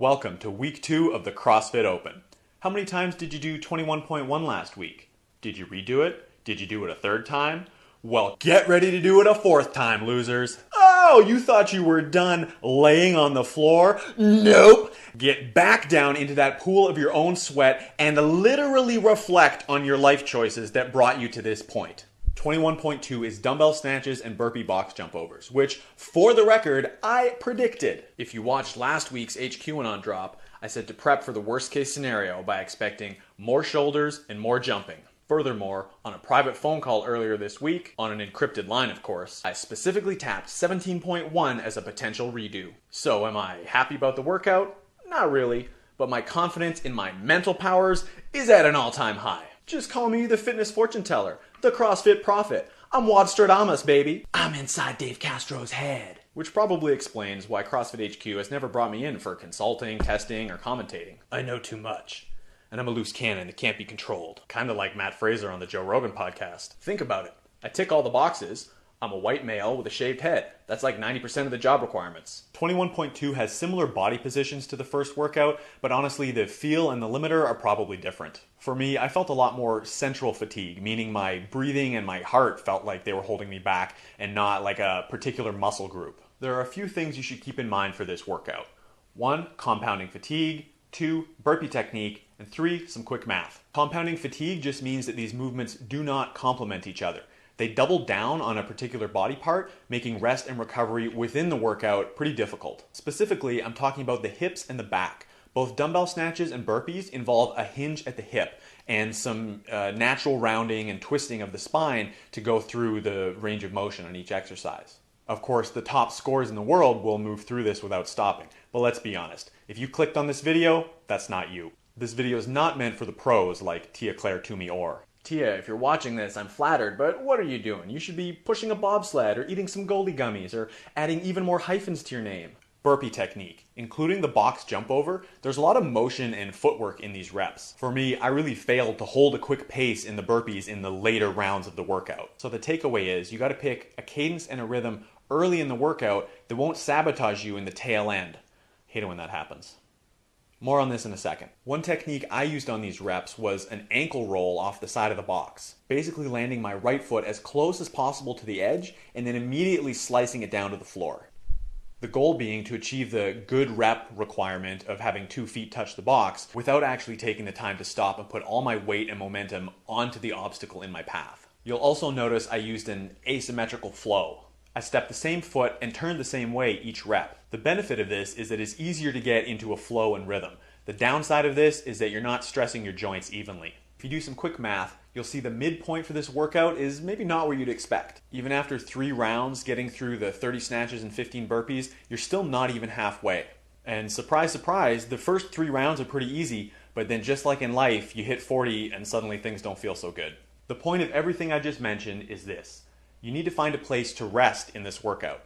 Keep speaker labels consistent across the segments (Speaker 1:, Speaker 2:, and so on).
Speaker 1: Welcome to week 2 of the CrossFit Open. How many times did you do 21.1 last week? Did you redo it? Did you do it a third time? Well, get ready to do it a fourth time, losers. Oh, you thought you were done laying on the floor? Nope. Get back down into that pool of your own sweat and literally reflect on your life choices that brought you to this point. 21.2 is dumbbell snatches and burpee box jump overs, which, for the record, I predicted. If you watched last week's HQAnon drop, I said to prep for the worst case scenario by expecting more shoulders and more jumping. Furthermore, on a private phone call earlier this week, on an encrypted line of course, I specifically tapped 17.1 as a potential redo. So am I happy about the workout? Not really, but my confidence in my mental powers is at an all-time high. Just call me the fitness fortune teller, the CrossFit prophet. I'm Wadstradamus, baby. I'm inside Dave Castro's head. Which probably explains why CrossFit HQ has never brought me in for consulting, testing, or commentating. I know too much. And I'm a loose cannon that can't be controlled. Kinda like Matt Fraser on the Joe Rogan podcast. Think about it. I tick all the boxes. I'm a white male with a shaved head. That's like 90% of the job requirements. 21.2 has similar body positions to the first workout, but honestly the feel and the limiter are probably different. For me, I felt a lot more central fatigue, meaning my breathing and my heart felt like they were holding me back and not like a particular muscle group. There are a few things you should keep in mind for this workout. 1, compounding fatigue. 2, burpee technique. And 3, some quick math. Compounding fatigue just means that these movements do not complement each other. They double down on a particular body part, making rest and recovery within the workout pretty difficult. Specifically, I'm talking about the hips and the back. Both dumbbell snatches and burpees involve a hinge at the hip and some natural rounding and twisting of the spine to go through the range of motion on each exercise. Of course, the top scores in the world will move through this without stopping. But let's be honest, if you clicked on this video, that's not you. This video is not meant for the pros like Tia Claire Toomey Orr. Tia, if you're watching this, I'm flattered, but what are you doing? You should be pushing a bobsled or eating some Goldie gummies or adding even more hyphens to your name. Burpee technique. Including the box jump over, there's a lot of motion and footwork in these reps. For me, I really failed to hold a quick pace in the burpees in the later rounds of the workout. So the takeaway is you gotta pick a cadence and a rhythm early in the workout that won't sabotage you in the tail end. Hate it when that happens. More on this in a second. One technique I used on these reps was an ankle roll off the side of the box. Basically landing my right foot as close as possible to the edge and then immediately slicing it down to the floor. The goal being to achieve the good rep requirement of having 2 feet touch the box without actually taking the time to stop and put all my weight and momentum onto the obstacle in my path. You'll also notice I used an asymmetrical flow. I stepped the same foot and turned the same way each rep. The benefit of this is that it's easier to get into a flow and rhythm. The downside of this is that you're not stressing your joints evenly. If you do some quick math, you'll see the midpoint for this workout is maybe not where you'd expect. Even after 3 rounds, getting through the 30 snatches and 15 burpees, you're still not even halfway. And surprise, surprise, the first 3 rounds are pretty easy, but then just like in life, you hit 40 and suddenly things don't feel so good. The point of everything I just mentioned is this. You need to find a place to rest in this workout.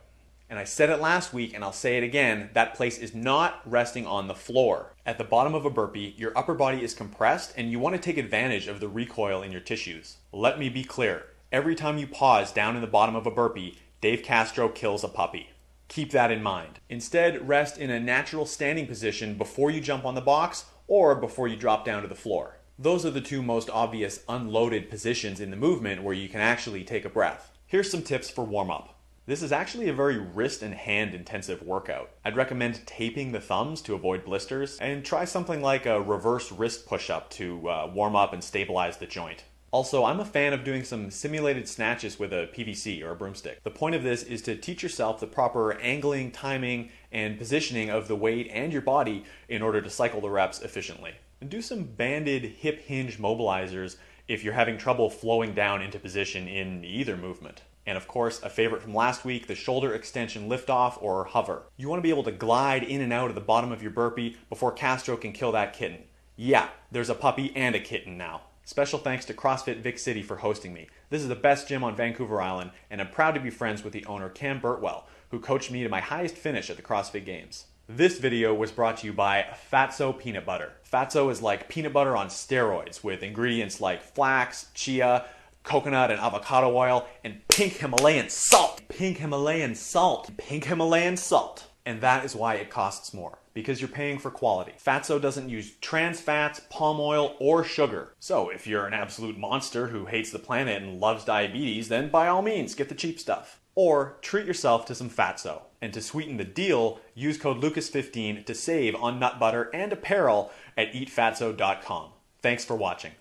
Speaker 1: And I said it last week and I'll say it again, that place is not resting on the floor. At the bottom of a burpee, your upper body is compressed and you want to take advantage of the recoil in your tissues. Let me be clear, every time you pause down in the bottom of a burpee, Dave Castro kills a puppy. Keep that in mind. Instead, rest in a natural standing position before you jump on the box or before you drop down to the floor. Those are the 2 most obvious unloaded positions in the movement where you can actually take a breath. Here's some tips for warm-up. This is actually a very wrist and hand intensive workout. I'd recommend taping the thumbs to avoid blisters and try something like a reverse wrist push-up to warm up and stabilize the joint. Also, I'm a fan of doing some simulated snatches with a PVC or a broomstick. The point of this is to teach yourself the proper angling, timing, and positioning of the weight and your body in order to cycle the reps efficiently. And do some banded hip hinge mobilizers if you're having trouble flowing down into position in either movement. And of course, a favorite from last week, the shoulder extension liftoff or hover. You want to be able to glide in and out of the bottom of your burpee before Castro can kill that kitten. Yeah, there's a puppy and a kitten now. Special thanks to CrossFit Vic City for hosting me. This is the best gym on Vancouver Island, and I'm proud to be friends with the owner Cam Burtwell, who coached me to my highest finish at the CrossFit Games. This video was brought to you by Fatso Peanut Butter. Fatso is like peanut butter on steroids with ingredients like flax, chia, coconut and avocado oil, and pink Himalayan salt. Pink Himalayan salt. Pink Himalayan salt. And that is why it costs more. because you're paying for quality. Fatso doesn't use trans fats, palm oil, or sugar. So if you're an absolute monster who hates the planet and loves diabetes, then by all means, get the cheap stuff. Or treat yourself to some Fatso. And to sweeten the deal, use code Lucas15 to save on nut butter and apparel at eatfatso.com. Thanks for watching.